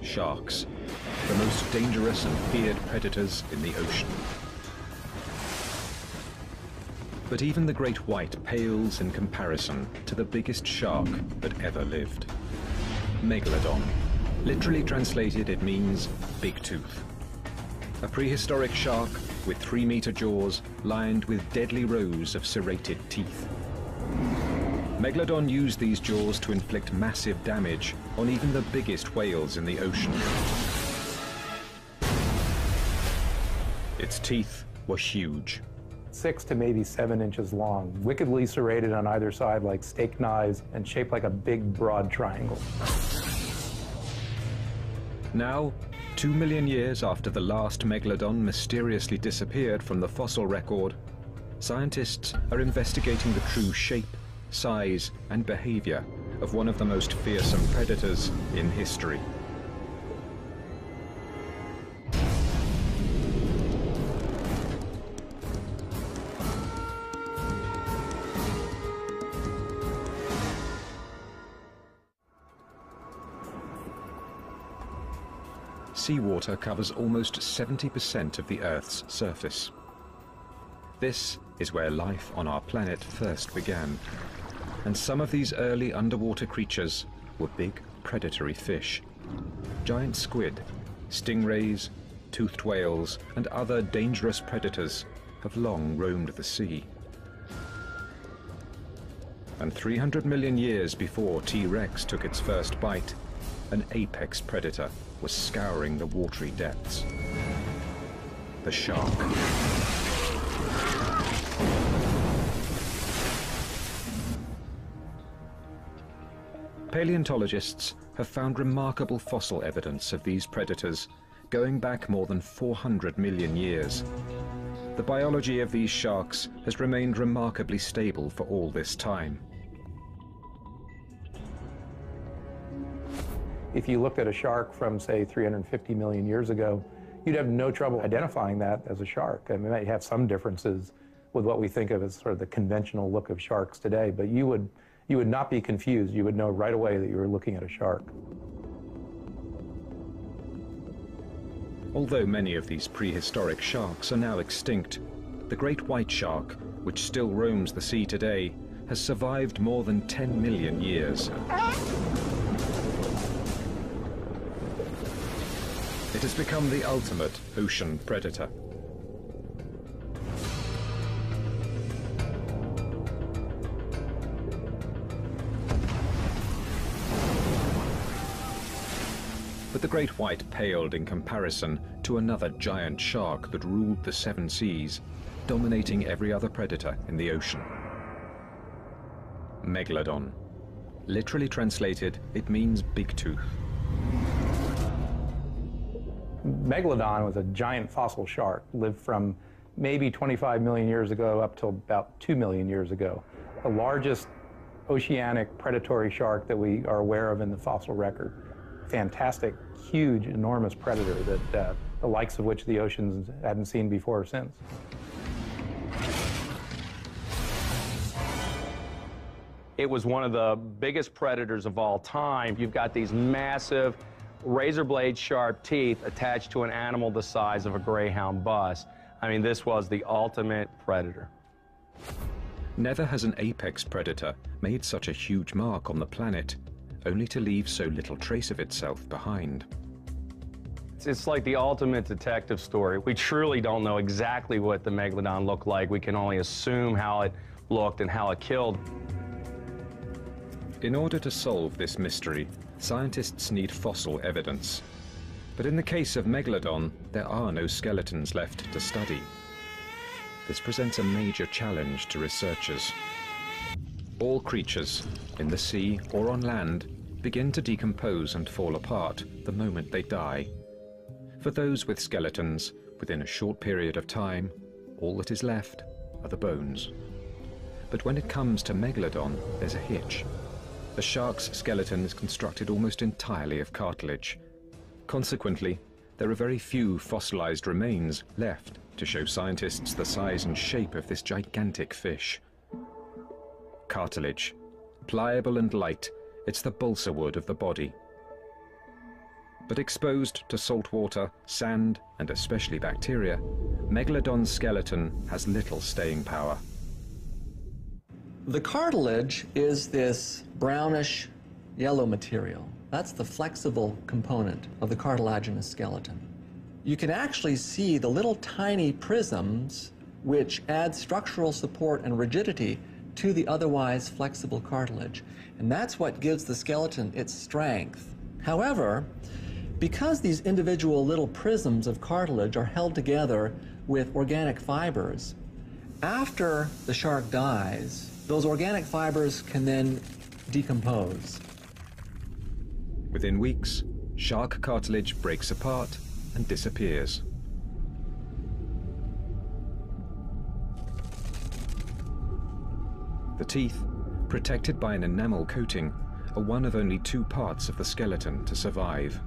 sharks, the most dangerous and feared predators in the ocean. But even the great white pales in comparison to the biggest shark that ever lived. Megalodon. Literally translated, it means big tooth. A prehistoric shark with 3-meter jaws lined with deadly rows of serrated teeth. Megalodon used these jaws to inflict massive damage on even the biggest whales in the ocean. Its teeth were huge. 6 to maybe 7 inches long, wickedly serrated on either side like steak knives and shaped like a big, broad triangle. Now, 2 million years after the last Megalodon mysteriously disappeared from the fossil record, scientists are investigating the true shape, size, and behavior of one of the most fearsome predators in history. Seawater covers almost 70% of the Earth's surface. This is where life on our planet first began, and some of these early underwater creatures were big predatory fish. Giant squid, stingrays, toothed whales, and other dangerous predators have long roamed the sea. And 300 million years before T-Rex took its first bite, an apex predator was scouring the watery depths. The shark. Paleontologists have found remarkable fossil evidence of these predators going back more than 400 million years. The biology of these sharks has remained remarkably stable for all this time. If you looked at a shark from, say, 350 million years ago, you'd have no trouble identifying that as a shark. I mean, it might have some differences with what we think of as sort of the conventional look of sharks today, but you would not be confused. You would know right away that you were looking at a shark. Although many of these prehistoric sharks are now extinct, the great white shark, which still roams the sea today, has survived more than 10 million years. It has become the ultimate ocean predator. But the great white paled in comparison to another giant shark that ruled the 7 seas, dominating every other predator in the ocean. Megalodon. Literally translated, it means big tooth. Megalodon was a giant fossil shark, lived from maybe 25 million years ago up till about 2 million years ago. The largest oceanic predatory shark that we are aware of in the fossil record. Fantastic, huge, enormous predator that the likes of which the oceans hadn't seen before or since. It was one of the biggest predators of all time. You've got these massive razor blade sharp teeth attached to an animal the size of a Greyhound bus. I mean, this was the ultimate predator. Never has an apex predator made such a huge mark on the planet, only to leave so little trace of itself behind. It's like the ultimate detective story. We truly don't know exactly what the Megalodon looked like. We can only assume how it looked and how it killed. In order to solve this mystery, scientists need fossil evidence. But in the case of Megalodon, there are no skeletons left to study. This presents a major challenge to researchers. All creatures, in the sea or on land, begin to decompose and fall apart the moment they die. For those with skeletons, within a short period of time, all that is left are the bones. But when it comes to Megalodon, there's a hitch. The shark's skeleton is constructed almost entirely of cartilage. Consequently, there are very few fossilized remains left to show scientists the size and shape of this gigantic fish. Cartilage. Pliable and light, it's the balsa wood of the body. But exposed to salt water, sand, and especially bacteria, Megalodon's skeleton has little staying power. The cartilage is this brownish yellow material. That's the flexible component of the cartilaginous skeleton. You can actually see the little tiny prisms which add structural support and rigidity to the otherwise flexible cartilage. And that's what gives the skeleton its strength. However, because these individual little prisms of cartilage are held together with organic fibers, after the shark dies, those organic fibers can then decompose. Within weeks, shark cartilage breaks apart and disappears. The teeth, protected by an enamel coating, are one of only 2 parts of the skeleton to survive.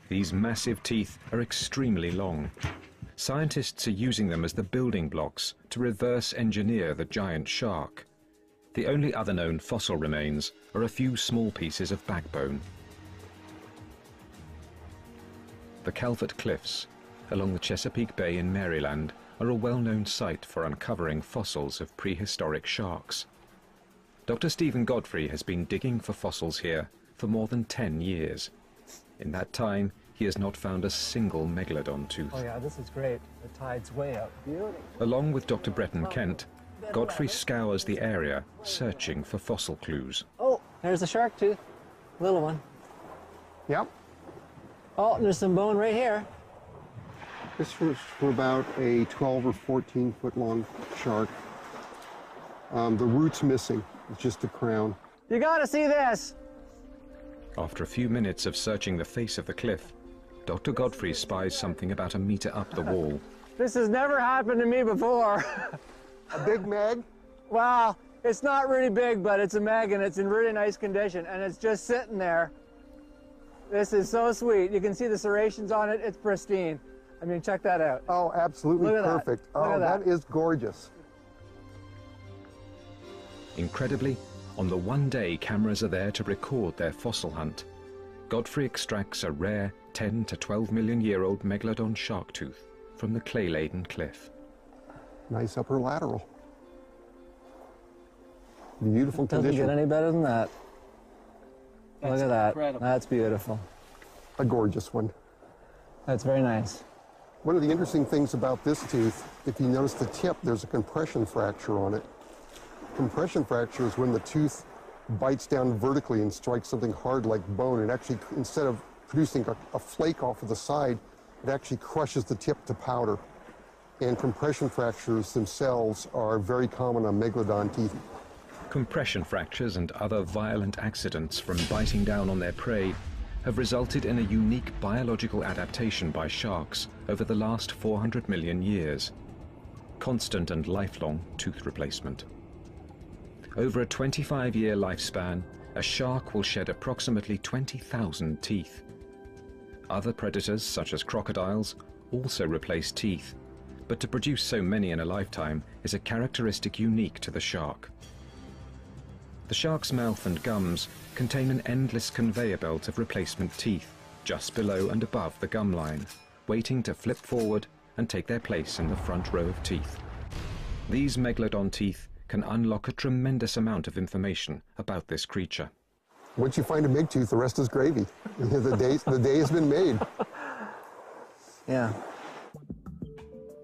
These massive teeth are extremely long. Scientists are using them as the building blocks to reverse engineer the giant shark. The only other known fossil remains are a few small pieces of backbone. The Calvert Cliffs, along the Chesapeake Bay in Maryland, are a well-known site for uncovering fossils of prehistoric sharks. Dr. Stephen Godfrey has been digging for fossils here for more than 10 years. In that time, he has not found a single megalodon tooth. Oh yeah, this is great. The tide's way up. Beauty. Along with Dr. Breton Kent, Godfrey scours the area, searching for fossil clues. Oh, there's a shark tooth. Little one. Yep. Oh, and there's some bone right here. This was for about a 12 or 14 foot long shark. The root's missing. It's just the crown. You gotta see this. After a few minutes of searching the face of the cliff, Dr. Godfrey spies something about a meter up the wall. This has never happened to me before. A big mag? Wow, it's not really big, but it's a mag and it's in really nice condition and it's just sitting there. This is so sweet. You can see the serrations on it. It's pristine. I mean, check that out. Oh, absolutely Look at that. perfect. Look Oh, at that. that is gorgeous. Incredibly, on the one day cameras are there to record their fossil hunt, Godfrey extracts a rare 10 to 12 million year old Megalodon shark tooth from the clay-laden cliff. Nice upper lateral. Beautiful Doesn't condition. get any better than that. Look at that. incredible. That's beautiful. A gorgeous one. That's very nice. One of the interesting things about this tooth, if you notice the tip, there's a compression fracture on it. Compression fracture is when the tooth bites down vertically and strikes something hard like bone. It actually, instead of producing a flake off of the side, it actually crushes the tip to powder. And compression fractures themselves are very common on Megalodon teeth. Compression fractures and other violent accidents from biting down on their prey have resulted in a unique biological adaptation by sharks over the last 400 million years. Constant and lifelong tooth replacement. Over a 25-year lifespan, a shark will shed approximately 20,000 teeth. Other predators, such as crocodiles, also replace teeth, but to produce so many in a lifetime is a characteristic unique to the shark. The shark's mouth and gums contain an endless conveyor belt of replacement teeth just below and above the gum line, waiting to flip forward and take their place in the front row of teeth. These Megalodon teeth can unlock a tremendous amount of information about this creature. Once you find a big tooth, the rest is gravy. The day has been made. Yeah.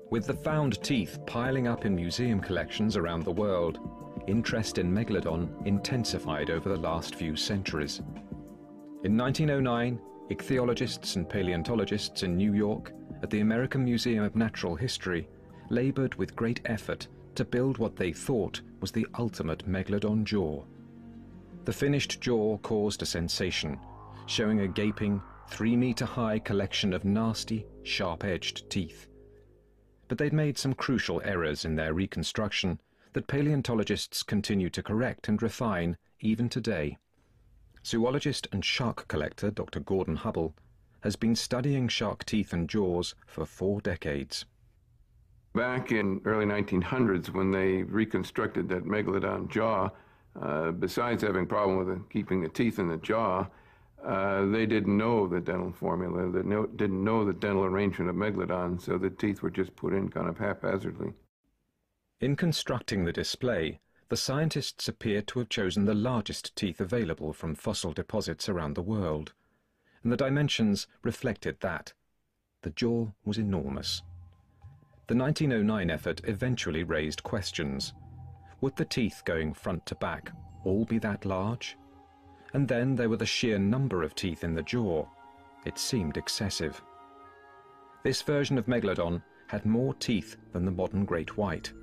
With the found teeth piling up in museum collections around the world, interest in Megalodon intensified over the last few centuries. In 1909, ichthyologists and paleontologists in New York at the American Museum of Natural History labored with great effort to build what they thought was the ultimate Megalodon jaw. The finished jaw caused a sensation, showing a gaping, 3-meter-high collection of nasty, sharp-edged teeth. But they'd made some crucial errors in their reconstruction that paleontologists continue to correct and refine even today. Zoologist and shark collector Dr. Gordon Hubble has been studying shark teeth and jaws for 4 decades. Back in early 1900s, when they reconstructed that Megalodon jaw, besides having a problem with keeping the teeth in the jaw, they didn't know the dental formula, they didn't know the dental arrangement of Megalodon, so the teeth were just put in kind of haphazardly. In constructing the display, the scientists appeared to have chosen the largest teeth available from fossil deposits around the world, and the dimensions reflected that. The jaw was enormous. The 1909 effort eventually raised questions. Would the teeth going front to back all be that large? And then there were the sheer number of teeth in the jaw. It seemed excessive. This version of Megalodon had more teeth than the modern great white.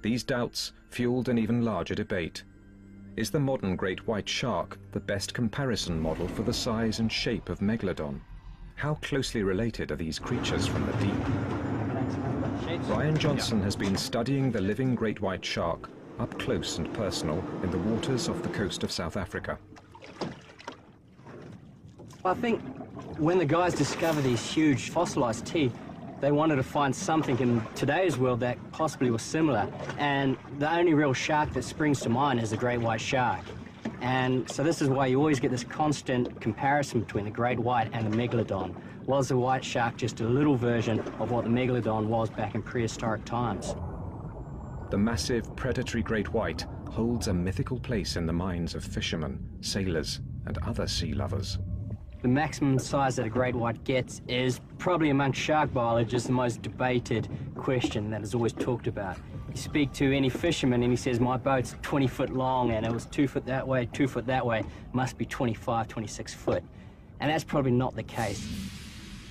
These doubts fueled an even larger debate. Is the modern great white shark the best comparison model for the size and shape of Megalodon? How closely related are these creatures from the deep? Brian Johnson has been studying the living great white shark up close and personal in the waters off the coast of South Africa. I think when the guys discovered these huge fossilized teeth, they wanted to find something in today's world that possibly was similar. And the only real shark that springs to mind is the great white shark. And so this is why you always get this constant comparison between the great white and the Megalodon. Was the white shark just a little version of what the Megalodon was back in prehistoric times? The massive predatory great white holds a mythical place in the minds of fishermen, sailors, and other sea lovers. The maximum size that a great white gets is probably among shark biologists the most debated question that is always talked about. You speak to any fisherman and he says, my boat's 20 foot long and it was 2 foot that way, 2 foot that way, must be 25, 26 foot. And that's probably not the case.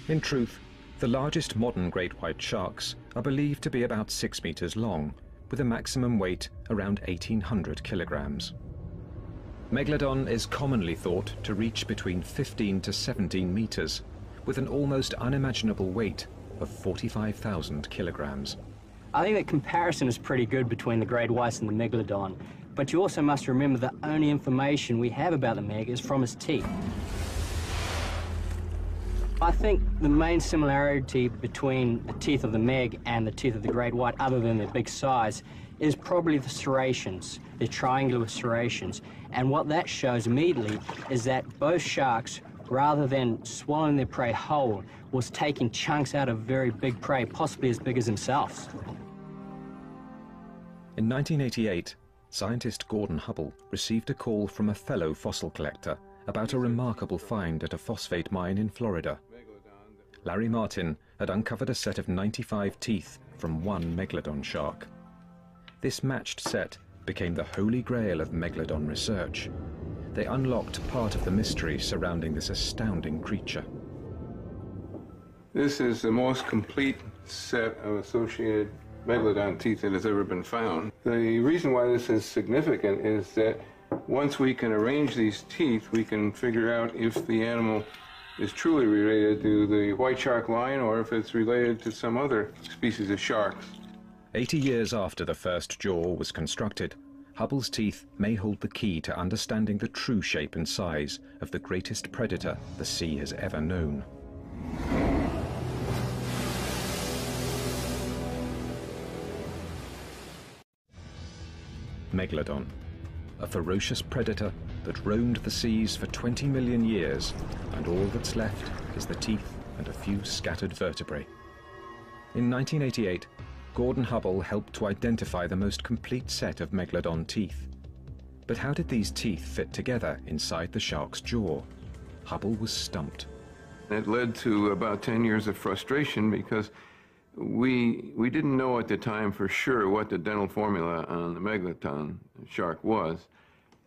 In truth, the largest modern great white sharks are believed to be about 6 meters long, with a maximum weight around 1,800 kilograms. Megalodon is commonly thought to reach between 15 to 17 meters, with an almost unimaginable weight of 45,000 kilograms. I think that comparison is pretty good between the great whites and the Megalodon, but you also must remember the only information we have about the Meg is from his teeth. I think the main similarity between the teeth of the Meg and the teeth of the great white, other than their big size, is probably the serrations, the triangular serrations. And what that shows immediately is that both sharks, rather than swallowing their prey whole, was taking chunks out of very big prey, possibly as big as themselves. In 1988, scientist Gordon Hubble received a call from a fellow fossil collector about a remarkable find at a phosphate mine in Florida. Larry Martin had uncovered a set of 95 teeth from one Megalodon shark. This matched set became the holy grail of Megalodon research. They unlocked part of the mystery surrounding this astounding creature. This is the most complete set of associated Megalodon teeth that has ever been found. The reason why this is significant is that once we can arrange these teeth, we can figure out if the animal is truly related to the white shark line or if it's related to some other species of sharks. 80 years after the first jaw was constructed, Hubble's teeth may hold the key to understanding the true shape and size of the greatest predator the sea has ever known. Megalodon, a ferocious predator that roamed the seas for 20 million years, and all that's left is the teeth and a few scattered vertebrae. In 1988, Gordon Hubble helped to identify the most complete set of Megalodon teeth. But how did these teeth fit together inside the shark's jaw? Hubble was stumped. It led to about 10 years of frustration because we didn't know at the time for sure what the dental formula on the Megalodon shark was.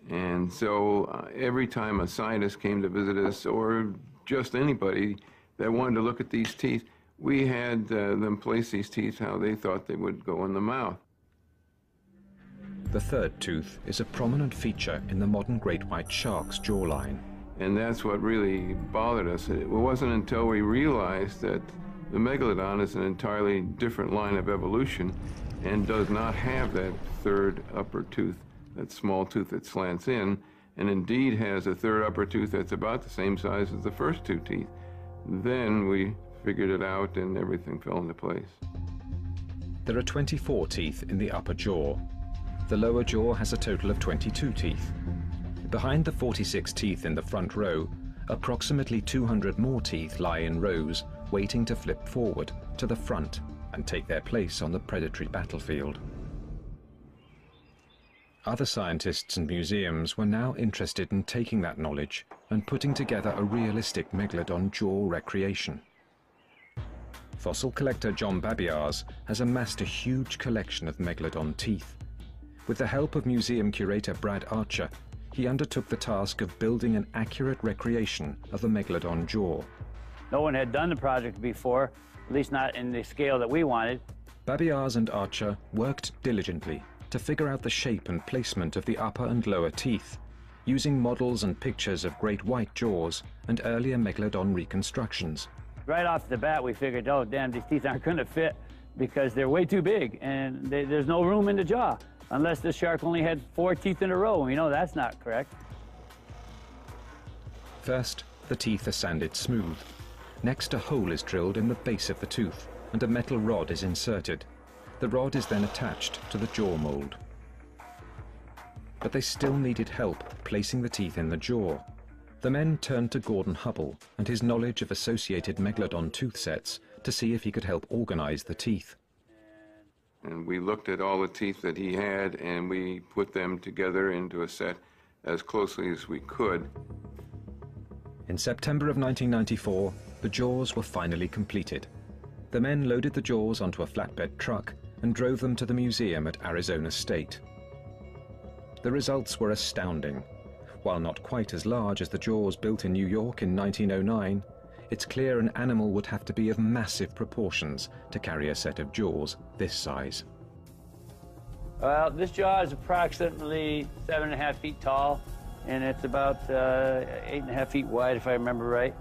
And so every time a scientist came to visit us, or just anybody that wanted to look at these teeth, we had them place these teeth how they thought they would go in the mouth. The third tooth is a prominent feature in the modern great white shark's jawline. And that's what really bothered us. It wasn't until we realized that the Megalodon is an entirely different line of evolution and does not have that third upper tooth, that small tooth that slants in, and indeed has a third upper tooth that's about the same size as the first two teeth. Then we figured it out and everything fell into place. There are 24 teeth in the upper jaw. The lower jaw has a total of 22 teeth. Behind the 46 teeth in the front row, approximately 200 more teeth lie in rows, waiting to flip forward to the front and take their place on the predatory battlefield. Other scientists and museums were now interested in taking that knowledge and putting together a realistic Megalodon jaw recreation. Fossil collector John Babiars has amassed a huge collection of Megalodon teeth. With the help of museum curator Brad Archer, he undertook the task of building an accurate recreation of the Megalodon jaw. No one had done the project before, at least not in the scale that we wanted. Babiars and Archer worked diligently to figure out the shape and placement of the upper and lower teeth, using models and pictures of great white jaws and earlier Megalodon reconstructions. Right off the bat, we figured, oh, damn, these teeth aren't going to fit because they're way too big and there's no room in the jaw, unless the shark only had 4 teeth in a row. We know that's not correct. First, the teeth are sanded smooth. Next, a hole is drilled in the base of the tooth and a metal rod is inserted. The rod is then attached to the jaw mold. But they still needed help placing the teeth in the jaw. The men turned to Gordon Hubble and his knowledge of associated Megalodon tooth sets to see if he could help organize the teeth. And we looked at all the teeth that he had and we put them together into a set as closely as we could. In September of 1994, the jaws were finally completed. The men loaded the jaws onto a flatbed truck and drove them to the museum at Arizona State. The results were astounding. While not quite as large as the jaws built in New York in 1909, it's clear an animal would have to be of massive proportions to carry a set of jaws this size. Well, this jaw is approximately 7.5 feet tall, and it's about 8.5 feet wide, if I remember right,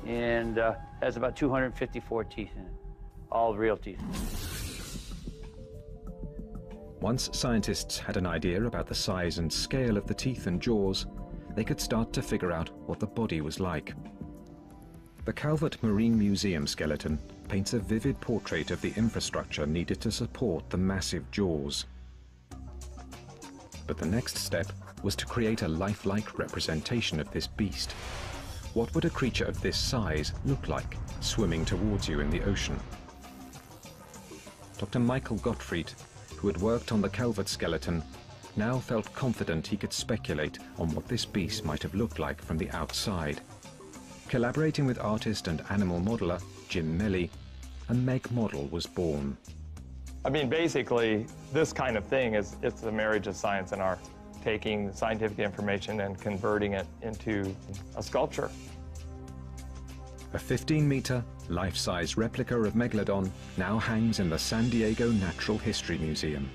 and has about 254 teeth in it, all real teeth. Once scientists had an idea about the size and scale of the teeth and jaws, they could start to figure out what the body was like. The Calvert Marine Museum skeleton paints a vivid portrait of the infrastructure needed to support the massive jaws. But the next step was to create a lifelike representation of this beast. What would a creature of this size look like swimming towards you in the ocean? Dr. Michael Gottfried, who had worked on the Calvert skeleton, now felt confident he could speculate on what this beast might have looked like from the outside. Collaborating with artist and animal modeler Jim Melly, a Meg model was born. I mean, basically, this kind of thing it's the marriage of science and art, taking scientific information and converting it into a sculpture. A 15-meter, life-size replica of Megalodon now hangs in the San Diego Natural History Museum.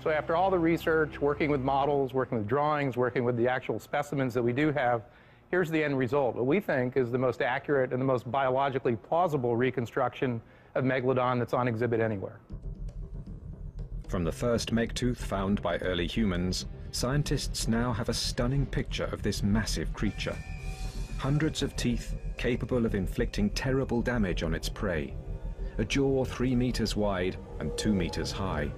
So after all the research, working with models, working with drawings, working with the actual specimens that we do have, here's the end result. What we think is the most accurate and the most biologically plausible reconstruction of Megalodon that's on exhibit anywhere. From the first Meg tooth found by early humans, scientists now have a stunning picture of this massive creature. Hundreds of teeth capable of inflicting terrible damage on its prey. A jaw 3 meters wide and 2 meters high.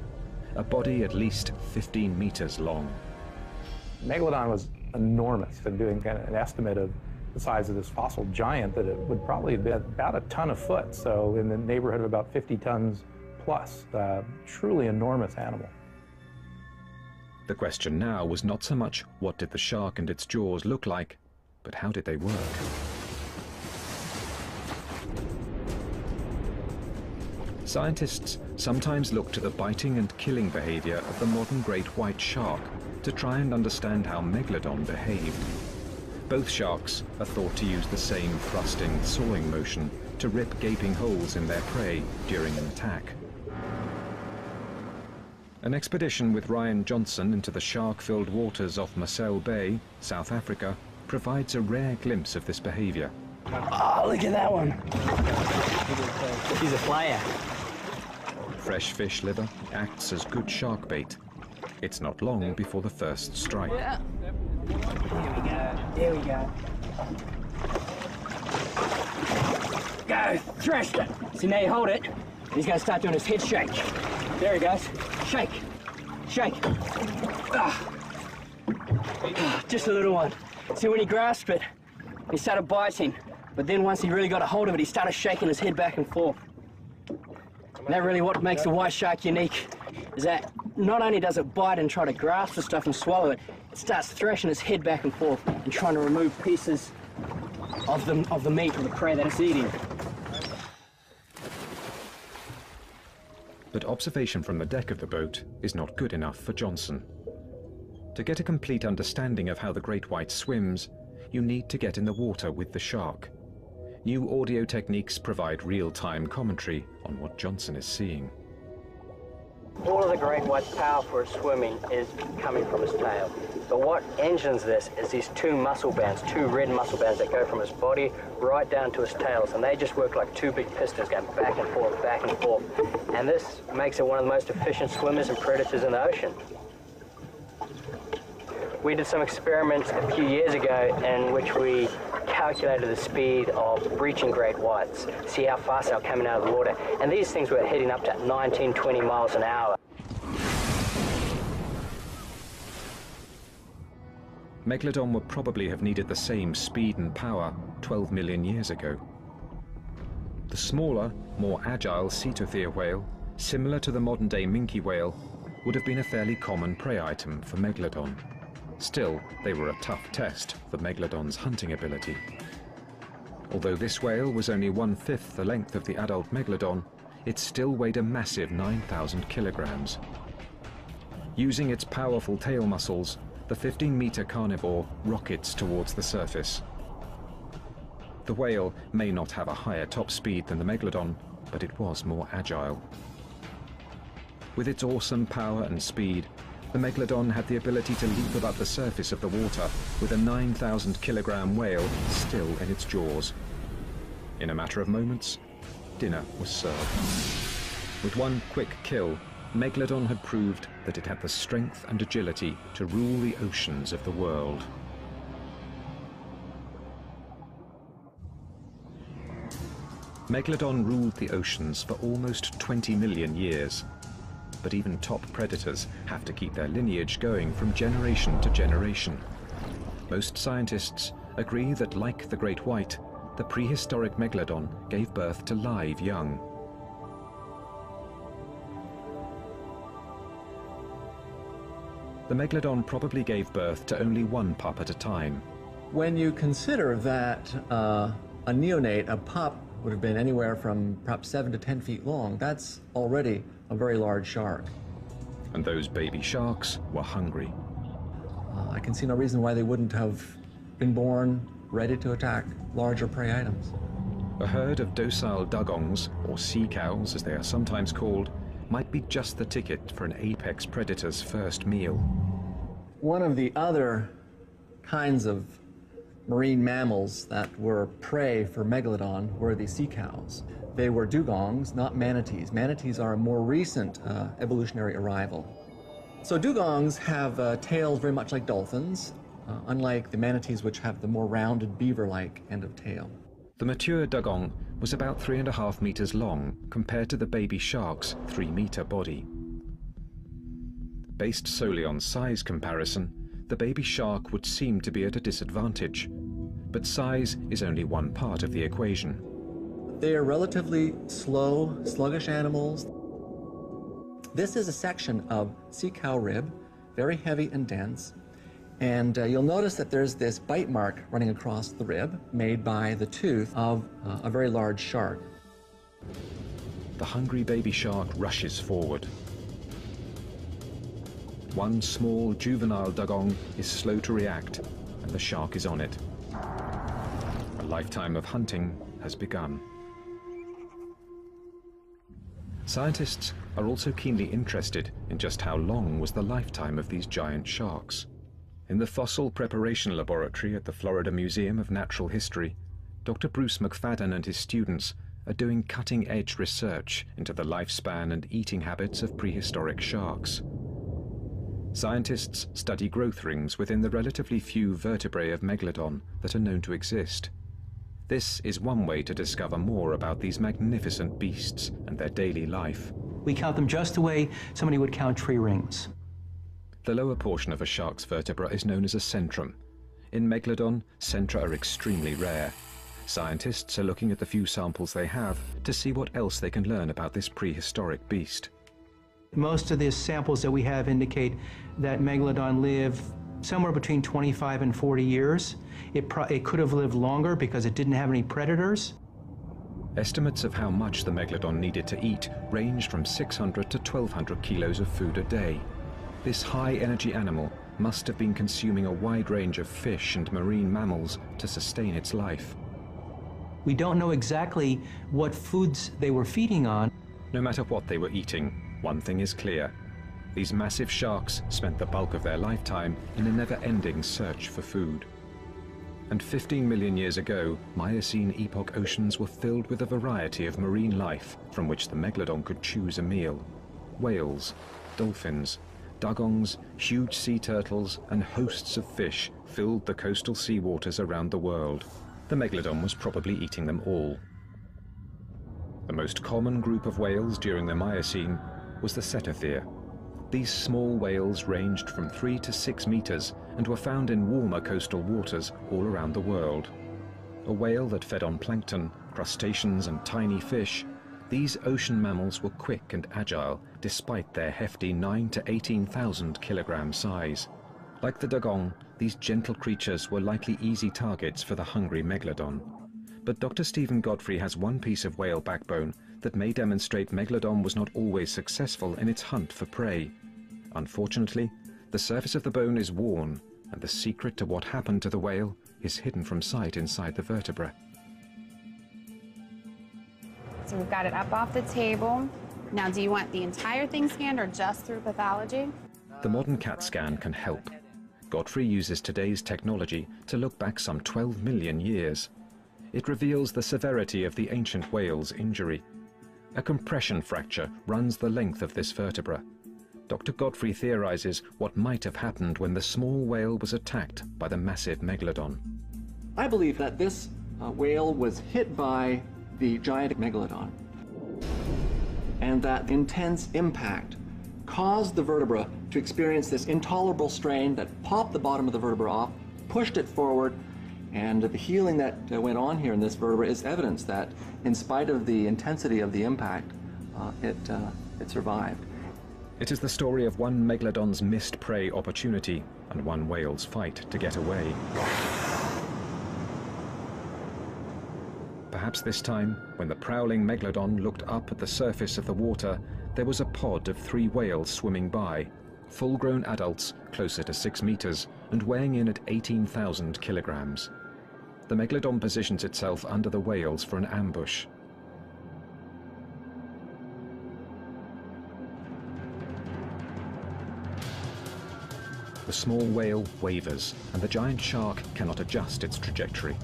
A body at least 15 meters long. Megalodon was enormous, and doing kind of an estimate of the size of this fossil giant, that it would probably have been about a ton a foot, so in the neighborhood of about 50 tons plus. Truly enormous animal. The question now was not so much what did the shark and its jaws look like, but how did they work? Scientists sometimes look to the biting and killing behavior of the modern great white shark to try and understand how Megalodon behaved. Both sharks are thought to use the same thrusting, sawing motion to rip gaping holes in their prey during an attack. An expedition with Ryan Johnson into the shark-filled waters off Marcel Bay, South Africa, provides a rare glimpse of this behavior. Oh, look at that one. She's a player. Fresh fish liver acts as good shark bait. It's not long before the first strike. Yeah. There we go. Go, thrust it. So now you hold it. He's going to start doing his head shake. There he goes. Shake. Shake. Ah. Just a little one. See, when he grasped it, he started biting, but then once he really got a hold of it, he started shaking his head back and forth. And that really what makes the white shark unique, is that not only does it bite and try to grasp the stuff and swallow it, it starts thrashing its head back and forth and trying to remove pieces of the meat or the prey that it's eating. But observation from the deck of the boat is not good enough for Johnson. To get a complete understanding of how the great white swims, you need to get in the water with the shark. New audio techniques provide real-time commentary on what Johnson is seeing. All of the great white's power for its swimming is coming from its tail. But what engines this is these two muscle bands, two red muscle bands that go from its body right down to its tails, and they just work like two big pistons going back and forth, back and forth. And this makes it one of the most efficient swimmers and predators in the ocean. We did some experiments a few years ago in which we calculated the speed of breaching great whites, see how fast they were coming out of the water. And these things were heading up to 19, 20 miles an hour. Megalodon would probably have needed the same speed and power 12 million years ago. The smaller, more agile cetothere whale, similar to the modern-day minke whale, would have been a fairly common prey item for Megalodon. Still, they were a tough test for Megalodon's hunting ability. Although this whale was only 1/5 the length of the adult Megalodon, it still weighed a massive 9,000 kilograms. Using its powerful tail muscles, the 15-meter carnivore rockets towards the surface. The whale may not have a higher top speed than the Megalodon, but it was more agile. With its awesome power and speed, the Megalodon had the ability to leap above the surface of the water with a 9,000-kilogram whale still in its jaws. In a matter of moments, dinner was served. With one quick kill, Megalodon had proved that it had the strength and agility to rule the oceans of the world. Megalodon ruled the oceans for almost 20 million years. But even top predators have to keep their lineage going from generation to generation. Most scientists agree that, like the great white, the prehistoric Megalodon gave birth to live young. The Megalodon probably gave birth to only one pup at a time. When you consider that a neonate, a pup, would have been anywhere from perhaps 7 to 10 feet long, that's already a very large shark. And those baby sharks were hungry. I can see no reason why they wouldn't have been born ready to attack larger prey items. A herd of docile dugongs, or sea cows as they are sometimes called, might be just the ticket for an apex predator's first meal. One of the other kinds of marine mammals that were prey for Megalodon were the sea cows. They were dugongs, not manatees. Manatees are a more recent evolutionary arrival. So dugongs have tails very much like dolphins, unlike the manatees, which have the more rounded beaver-like end of tail. The mature dugong was about 3.5 meters long compared to the baby shark's 3-meter body. Based solely on size comparison, the baby shark would seem to be at a disadvantage. But size is only one part of the equation. They are relatively slow, sluggish animals. This is a section of sea cow rib, very heavy and dense. And you'll notice that there's this bite mark running across the rib made by the tooth of a very large shark. The hungry baby shark rushes forward. One small juvenile dugong is slow to react, and the shark is on it. A lifetime of hunting has begun. Scientists are also keenly interested in just how long was the lifetime of these giant sharks. In the Fossil Preparation Laboratory at the Florida Museum of Natural History, Dr. Bruce McFadden and his students are doing cutting-edge research into the lifespan and eating habits of prehistoric sharks. Scientists study growth rings within the relatively few vertebrae of Megalodon that are known to exist. This is one way to discover more about these magnificent beasts and their daily life. We count them just the way somebody would count tree rings. The lower portion of a shark's vertebra is known as a centrum. In Megalodon, centra are extremely rare. Scientists are looking at the few samples they have to see what else they can learn about this prehistoric beast. Most of the samples that we have indicate that Megalodon lived somewhere between 25 and 40 years. It could have lived longer because it didn't have any predators. Estimates of how much the Megalodon needed to eat ranged from 600 to 1,200 kilos of food a day. This high-energy animal must have been consuming a wide range of fish and marine mammals to sustain its life. We don't know exactly what foods they were feeding on. No matter what they were eating, one thing is clear. These massive sharks spent the bulk of their lifetime in a never-ending search for food. And 15 million years ago, Miocene epoch oceans were filled with a variety of marine life from which the Megalodon could choose a meal. Whales, dolphins, dugongs, huge sea turtles, and hosts of fish filled the coastal seawaters around the world. The Megalodon was probably eating them all. The most common group of whales during the Miocene was the cetathea. These small whales ranged from 3 to 6 meters and were found in warmer coastal waters all around the world. A whale that fed on plankton, crustaceans, and tiny fish, these ocean mammals were quick and agile despite their hefty 9 to 18,000 kilogram size. Like the dugong, these gentle creatures were likely easy targets for the hungry Megalodon. But Dr. Stephen Godfrey has one piece of whale backbone that may demonstrate Megalodon was not always successful in its hunt for prey. Unfortunately, the surface of the bone is worn, and the secret to what happened to the whale is hidden from sight inside the vertebra. So we've got it up off the table. Now, do you want the entire thing scanned or just through pathology? The modern CAT scan can help. Godfrey uses today's technology to look back some 12 million years. It reveals the severity of the ancient whale's injury. A compression fracture runs the length of this vertebra. Dr. Godfrey theorizes what might have happened when the small whale was attacked by the massive Megalodon. I believe that this whale was hit by the giant Megalodon, and that intense impact caused the vertebra to experience this intolerable strain that popped the bottom of the vertebra off, pushed it forward, and the healing that went on here in this vertebra is evidence that, in spite of the intensity of the impact, it survived. It is the story of one Megalodon's missed prey opportunity and one whale's fight to get away. Perhaps this time, when the prowling Megalodon looked up at the surface of the water, there was a pod of 3 whales swimming by, full-grown adults closer to 6 meters and weighing in at 18,000 kilograms. The Megalodon positions itself under the whales for an ambush. The small whale wavers, and the giant shark cannot adjust its trajectory.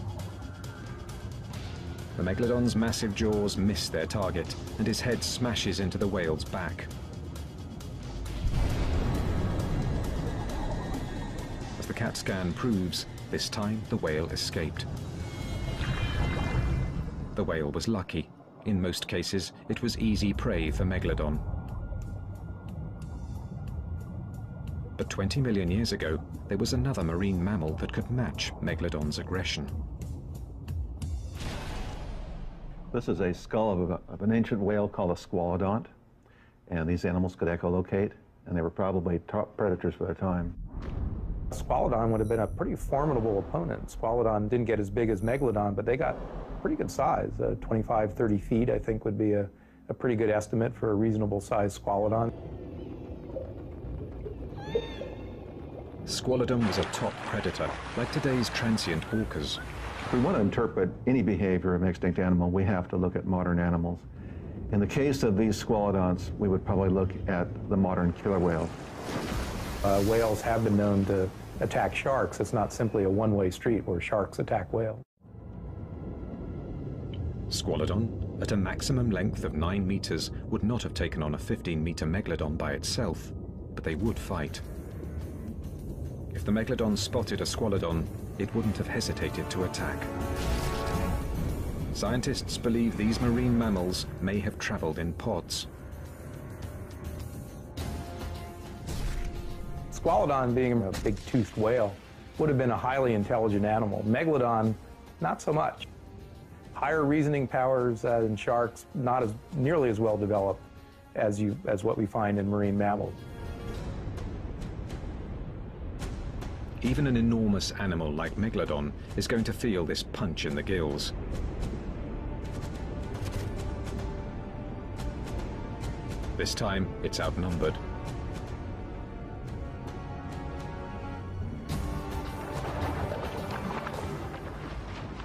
The Megalodon's massive jaws miss their target, and his head smashes into the whale's back. As the CAT scan proves, this time the whale escaped. The whale was lucky. In most cases, it was easy prey for Megalodon. But 20 million years ago, there was another marine mammal that could match Megalodon's aggression. This is a skull of an ancient whale called a squalodont, and these animals could echolocate, and they were probably top predators for their time. Squalodon would have been a pretty formidable opponent. Squalodon didn't get as big as Megalodon, but they got pretty good size. 25, 30 feet, I think, would be a pretty good estimate for a reasonable sized Squalodon. Squalodon was a top predator, like today's transient orcas. If we want to interpret any behavior of an extinct animal, we have to look at modern animals. In the case of these squalodonts, we would probably look at the modern killer whale. Whales have been known to attack sharks. It's not simply a one-way street where sharks attack whales. Squalodon, at a maximum length of 9 meters, would not have taken on a 15-meter Megalodon by itself, but they would fight. If the Megalodon spotted a Squalodon, it wouldn't have hesitated to attack. Scientists believe these marine mammals may have traveled in pods. Squalodon, being a big-toothed whale, would have been a highly intelligent animal. Megalodon, not so much. Higher reasoning powers in sharks, not nearly as well developed as what we find in marine mammals. Even an enormous animal like Megalodon is going to feel this punch in the gills. This time, it's outnumbered.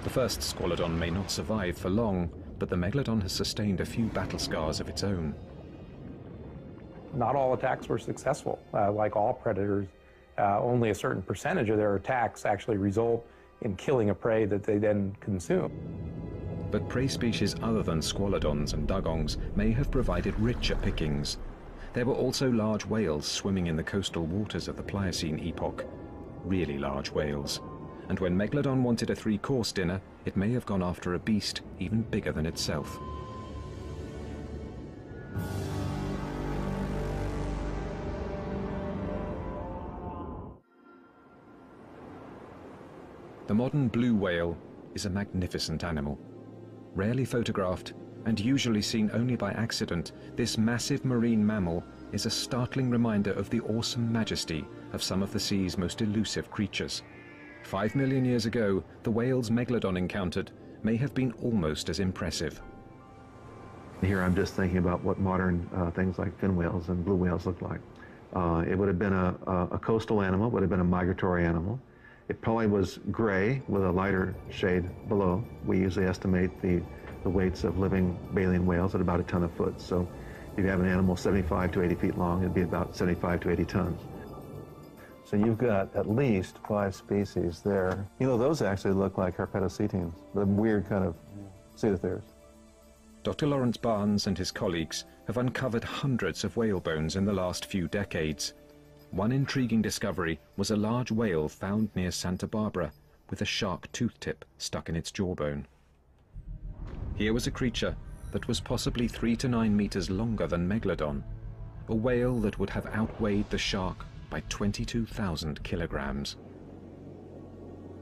The first Squalodon may not survive for long, but the Megalodon has sustained a few battle scars of its own. Not all attacks were successful. Like all predators, only a certain percentage of their attacks actually result in killing a prey that they then consume. But prey species other than squalodons and dugongs may have provided richer pickings. There were also large whales swimming in the coastal waters of the Pliocene epoch. Really large whales. And when Megalodon wanted a three-course dinner, it may have gone after a beast even bigger than itself. The modern blue whale is a magnificent animal. Rarely photographed and usually seen only by accident, this massive marine mammal is a startling reminder of the awesome majesty of some of the sea's most elusive creatures. 5 million years ago, the whales Megalodon encountered may have been almost as impressive. Here I'm just thinking about what modern things like fin whales and blue whales look like. It would have been a coastal animal, would have been a migratory animal. It probably was gray with a lighter shade below. We usually estimate the weights of living baleen whales at about a ton a foot. So if you have an animal 75 to 80 feet long, it'd be about 75 to 80 tons. So you've got at least 5 species there. You know, those actually look like herpetocetines, the weird kind of cetiotheres. Dr. Lawrence Barnes and his colleagues have uncovered hundreds of whale bones in the last few decades. One intriguing discovery was a large whale found near Santa Barbara with a shark tooth tip stuck in its jawbone. Here was a creature that was possibly 3 to 9 meters longer than Megalodon, a whale that would have outweighed the shark by 22,000 kilograms.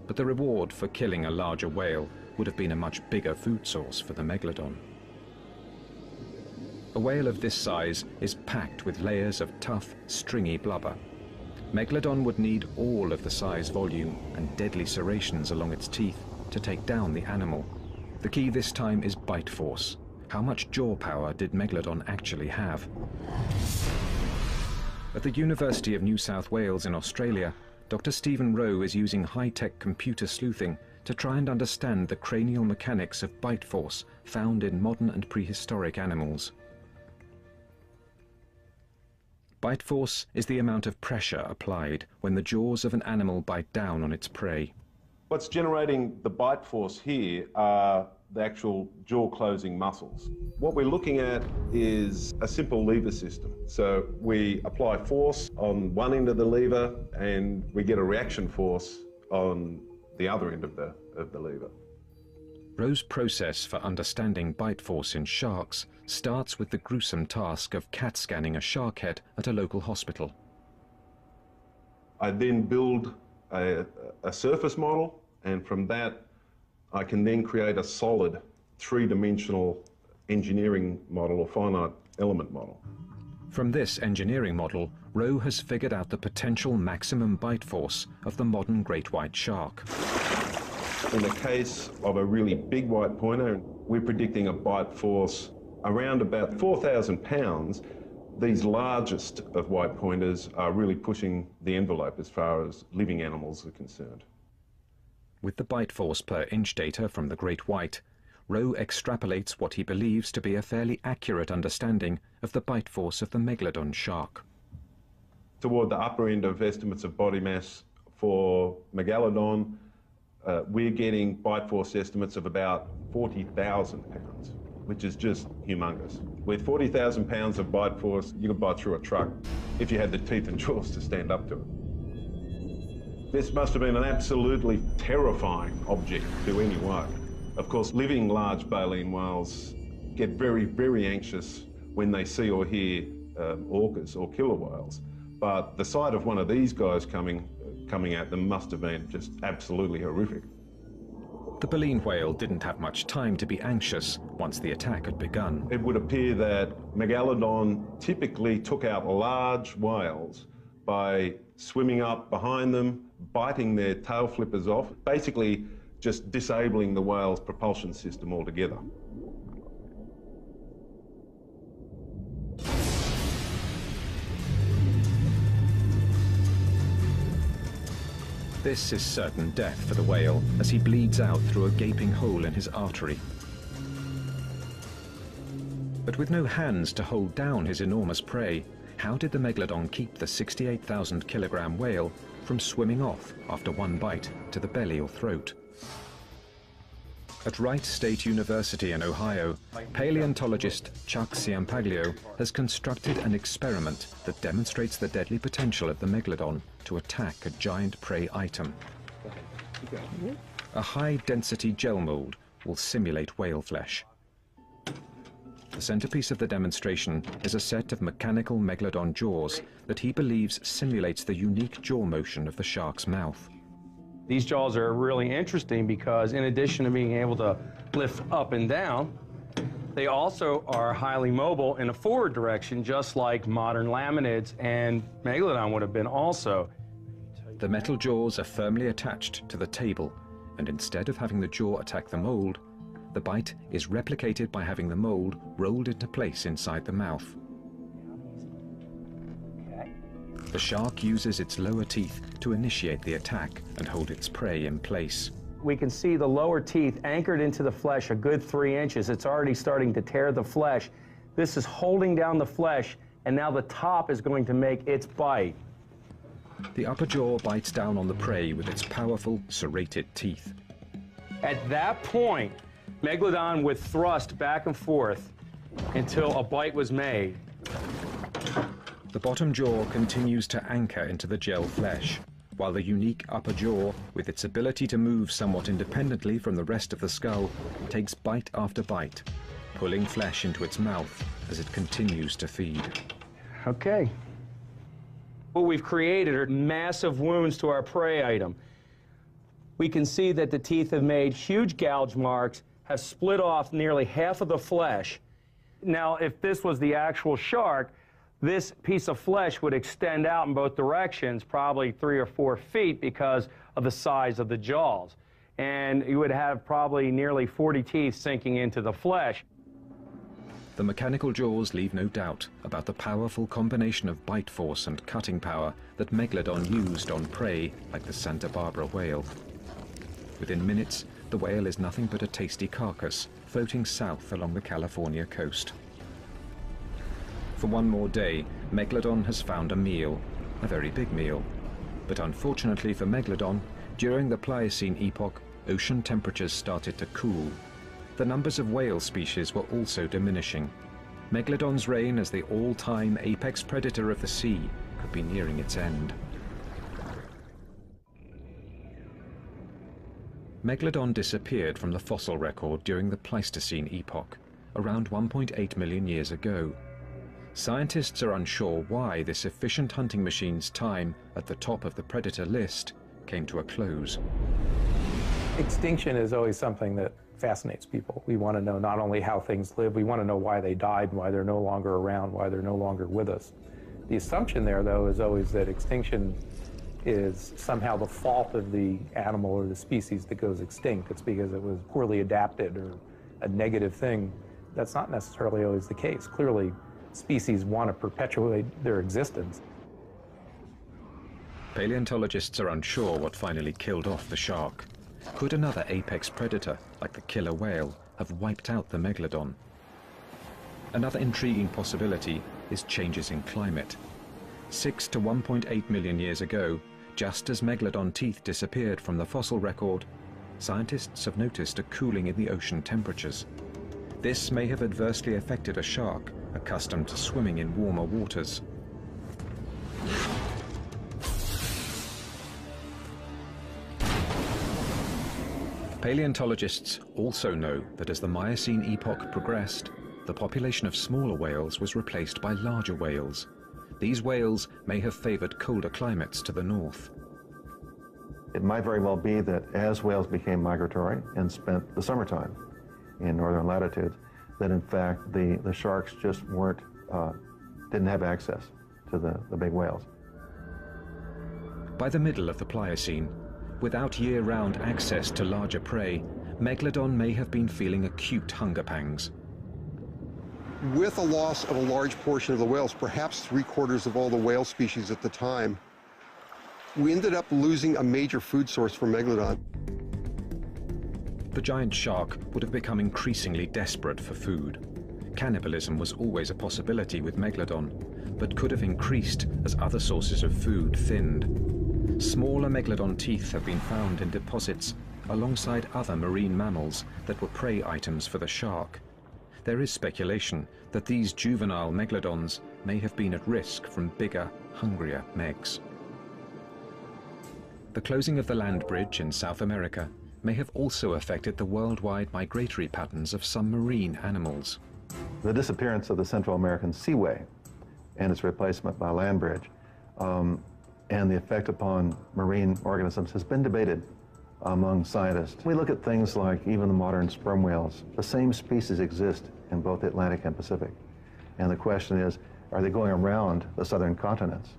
But the reward for killing a larger whale would have been a much bigger food source for the Megalodon. A whale of this size is packed with layers of tough, stringy blubber. Megalodon would need all of the size, volume, and deadly serrations along its teeth to take down the animal. The key this time is bite force. How much jaw power did Megalodon actually have? At the University of New South Wales in Australia, Dr. Stephen Rowe is using high-tech computer sleuthing to try and understand the cranial mechanics of bite force found in modern and prehistoric animals. Bite force is the amount of pressure applied when the jaws of an animal bite down on its prey. What's generating the bite force here are the actual jaw closing muscles. What we're looking at is a simple lever system. So we apply force on one end of the lever and we get a reaction force on the other end of the lever. Rowe's process for understanding bite force in sharks starts with the gruesome task of CAT scanning a shark head at a local hospital. I then build a surface model, and from that I can then create a solid 3-dimensional engineering model or finite element model. From this engineering model, Rowe has figured out the potential maximum bite force of the modern great white shark. In the case of a really big white pointer, we're predicting a bite force around about 4,000 pounds. These largest of white pointers are really pushing the envelope as far as living animals are concerned. With the bite force per inch data from the great white, Rowe extrapolates what he believes to be a fairly accurate understanding of the bite force of the Megalodon shark. Toward the upper end of estimates of body mass for Megalodon, we're getting bite force estimates of about 40,000 pounds, which is just humongous. With 40,000 pounds of bite force, you could bite through a truck if you had the teeth and jaws to stand up to it. This must have been an absolutely terrifying object to any whale. Of course, living large baleen whales get very, very anxious when they see or hear orcas or killer whales. but the sight of one of these guys coming at them must have been just absolutely horrific. The baleen whale didn't have much time to be anxious once the attack had begun. It would appear that Megalodon typically took out large whales by swimming up behind them, biting their tail flippers off, basically just disabling the whale's propulsion system altogether. This is certain death for the whale as he bleeds out through a gaping hole in his artery. But with no hands to hold down his enormous prey, how did the Megalodon keep the 68,000 kilogram whale from swimming off after one bite to the belly or throat? At Wright State University in Ohio, paleontologist Chuck Ciampaglio has constructed an experiment that demonstrates the deadly potential of the Megalodon to attack a giant prey item. A high-density gel mold will simulate whale flesh. The centerpiece of the demonstration is a set of mechanical Megalodon jaws that he believes simulates the unique jaw motion of the shark's mouth. These jaws are really interesting because in addition to being able to lift up and down, they also are highly mobile in a forward direction, just like modern laminids and Megalodon would have been also. The metal jaws are firmly attached to the table, and instead of having the jaw attack the mold, the bite is replicated by having the mold rolled into place inside the mouth. The shark uses its lower teeth to initiate the attack and hold its prey in place. We can see the lower teeth anchored into the flesh a good 3 inches. It's already starting to tear the flesh. This is holding down the flesh, and now the top is going to make its bite. The upper jaw bites down on the prey with its powerful, serrated teeth. At that point, Megalodon would thrust back and forth until a bite was made. The bottom jaw continues to anchor into the gel flesh, while the unique upper jaw, with its ability to move somewhat independently from the rest of the skull, takes bite after bite, pulling flesh into its mouth as it continues to feed. Okay. What we've created are massive wounds to our prey item. We can see that the teeth have made huge gouge marks, have split off nearly half of the flesh. Now, if this was the actual shark, this piece of flesh would extend out in both directions, probably 3 or 4 feet because of the size of the jaws. And you would have probably nearly 40 teeth sinking into the flesh. The mechanical jaws leave no doubt about the powerful combination of bite force and cutting power that Megalodon used on prey like the Santa Barbara whale. Within minutes, the whale is nothing but a tasty carcass floating south along the California coast. For one more day, Megalodon has found a meal, a very big meal. But unfortunately for Megalodon, during the Pliocene epoch, ocean temperatures started to cool. The numbers of whale species were also diminishing. Megalodon's reign as the all-time apex predator of the sea could be nearing its end. Megalodon disappeared from the fossil record during the Pleistocene epoch, around 1.8 million years ago. Scientists are unsure why this efficient hunting machine's time at the top of the predator list came to a close. Extinction is always something that fascinates people. We want to know not only how things live, we want to know why they died, why they're no longer around, why they're no longer with us. The assumption there, though, is always that extinction is somehow the fault of the animal or the species that goes extinct. It's because it was poorly adapted or a negative thing. That's not necessarily always the case. Clearly, species want to perpetuate their existence. Paleontologists are unsure what finally killed off the shark. Could another apex predator, like the killer whale, have wiped out the Megalodon? Another intriguing possibility is changes in climate. 6 to 1.8 million years ago, just as Megalodon teeth disappeared from the fossil record, scientists have noticed a cooling in the ocean temperatures. This may have adversely affected a shark accustomed to swimming in warmer waters. Paleontologists also know that as the Miocene epoch progressed, the population of smaller whales was replaced by larger whales. these whales may have favored colder climates to the north. It might very well be that as whales became migratory and spent the summertime in northern latitudes, that in fact the sharks just didn't have access to the big whales. By the middle of the Pliocene, without year-round access to larger prey, Megalodon may have been feeling acute hunger pangs. With a loss of a large portion of the whales, perhaps 3/4 of all the whale species at the time, we ended up losing a major food source for Megalodon. The giant shark would have become increasingly desperate for food. Cannibalism was always a possibility with Megalodon, but could have increased as other sources of food thinned. Smaller Megalodon teeth have been found in deposits alongside other marine mammals that were prey items for the shark. There is speculation that these juvenile Megalodons may have been at risk from bigger, hungrier Megs. The closing of the land bridge in South America may have also affected the worldwide migratory patterns of some marine animals. The disappearance of the Central American seaway and its replacement by a land bridge and the effect upon marine organisms has been debated among scientists. We look at things like even the modern sperm whales. The same species exist in both the Atlantic and Pacific. And the question is, are they going around the southern continents,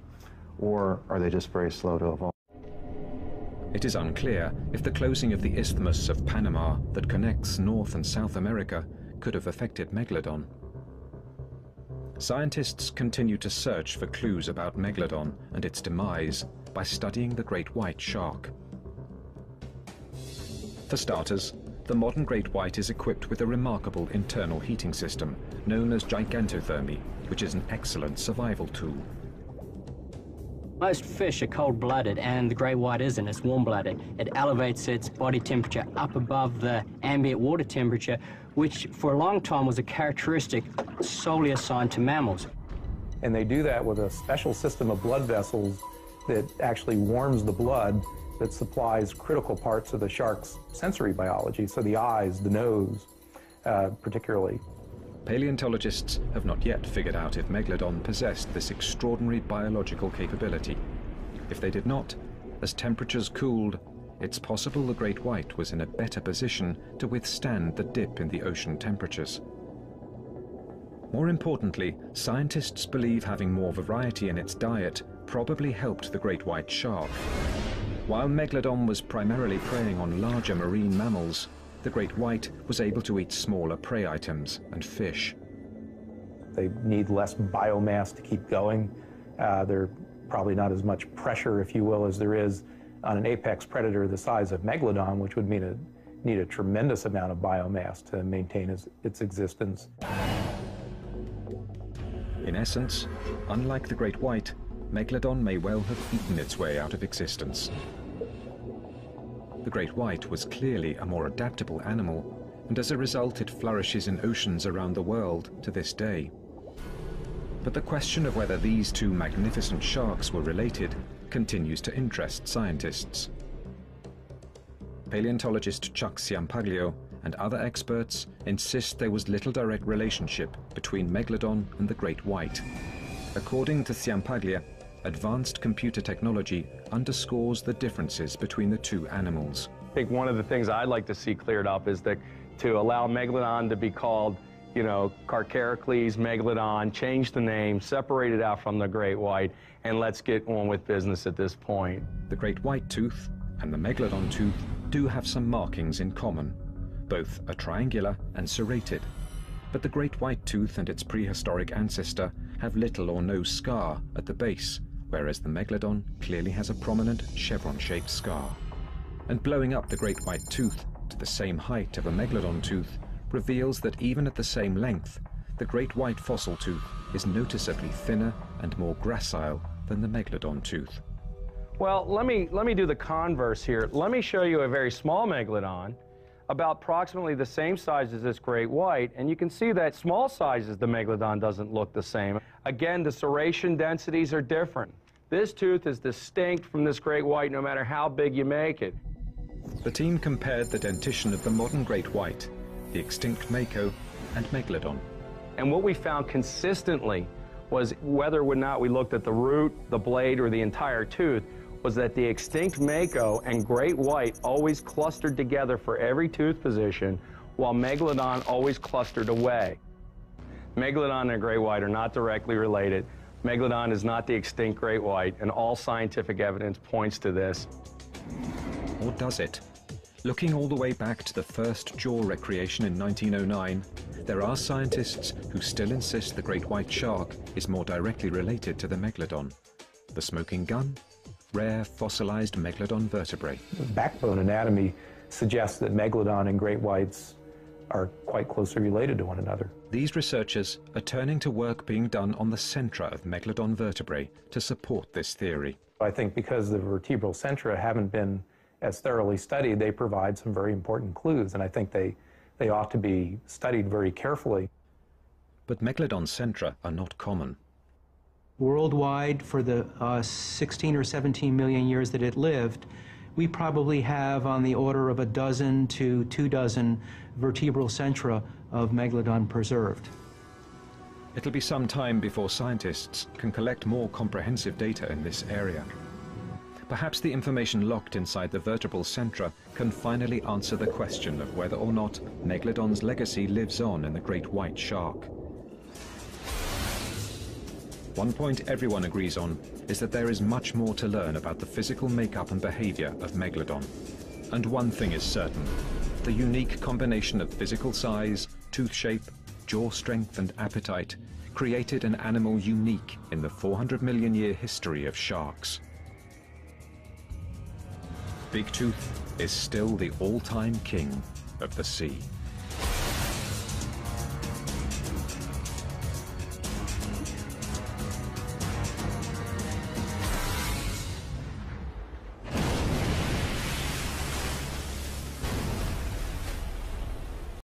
or are they just very slow to evolve? It is unclear if the closing of the Isthmus of Panama that connects North and South America could have affected Megalodon. Scientists continue to search for clues about Megalodon and its demise by studying the great white shark. For starters, the modern great white is equipped with a remarkable internal heating system known as gigantothermy, which is an excellent survival tool. Most fish are cold-blooded, and the great white isn't. It's warm-blooded. It elevates its body temperature up above the ambient water temperature, which for a long time was a characteristic solely assigned to mammals. And they do that with a special system of blood vessels that actually warms the blood that supplies critical parts of the shark's sensory biology, so the eyes, the nose, particularly. Paleontologists have not yet figured out if Megalodon possessed this extraordinary biological capability. If they did not, as temperatures cooled, it's possible the great white was in a better position to withstand the dip in the ocean temperatures. More importantly, scientists believe having more variety in its diet probably helped the great white shark. While Megalodon was primarily preying on larger marine mammals, the great white was able to eat smaller prey items and fish. They need less biomass to keep going. There's probably not as much pressure, if you will, as there is on an apex predator the size of Megalodon, which would mean need a tremendous amount of biomass to maintain its existence. In essence, unlike the great white, Megalodon may well have eaten its way out of existence. The great white was clearly a more adaptable animal, and as a result it flourishes in oceans around the world to this day. But the question of whether these two magnificent sharks were related continues to interest scientists. Paleontologist Chuck Ciampaglio and other experts insist there was little direct relationship between Megalodon and the great white. According to Ciampaglio, advanced computer technology underscores the differences between the two animals. I think one of the things I'd like to see cleared up is that to allow Megalodon to be called, you know, Carcharicles, Megalodon, change the name, separate it out from the great white, and let's get on with business at this point. The great white tooth and the Megalodon tooth do have some markings in common. Both are triangular and serrated. But the great white tooth and its prehistoric ancestor have little or no scar at the base, whereas the Megalodon clearly has a prominent chevron-shaped scar. And blowing up the great white tooth to the same height of a Megalodon tooth reveals that even at the same length, the great white fossil tooth is noticeably thinner and more gracile than the Megalodon tooth. Well, let me do the converse here. Let me show you a very small Megalodon, about approximately the same size as this great white, and you can see that small sizes the Megalodon doesn't look the same. Again, the serration densities are different. This tooth is distinct from this great white no matter how big you make it. The team compared the dentition of the modern great white, the extinct Mako, and Megalodon. And what we found consistently was whether or not we looked at the root, the blade, or the entire tooth, was that the extinct mako and great white always clustered together for every tooth position, while Megalodon always clustered away. Megalodon and great white are not directly related. Megalodon is not the extinct great white, and all scientific evidence points to this. Or does it? Looking all the way back to the first jaw recreation in 1909, there are scientists who still insist the great white shark is more directly related to the Megalodon. The smoking gun? Rare fossilized Megalodon vertebrae. Backbone anatomy suggests that Megalodon and great whites are quite closely related to one another. These researchers are turning to work being done on the centra of Megalodon vertebrae to support this theory. I think because the vertebral centra haven't been as thoroughly studied, they provide some very important clues, and I think they ought to be studied very carefully. But Megalodon centra are not common. Worldwide, for the 16 or 17 million years that it lived, we probably have on the order of a dozen to 24 vertebral centra of Megalodon preserved. It'll be some time before scientists can collect more comprehensive data in this area. Perhaps the information locked inside the vertebral centra can finally answer the question of whether or not Megalodon's legacy lives on in the great white shark. One point everyone agrees on is that there is much more to learn about the physical makeup and behavior of Megalodon. And one thing is certain: the unique combination of physical size, tooth shape, jaw strength and appetite created an animal unique in the 400 million year history of sharks. Big Tooth is still the all-time king of the sea.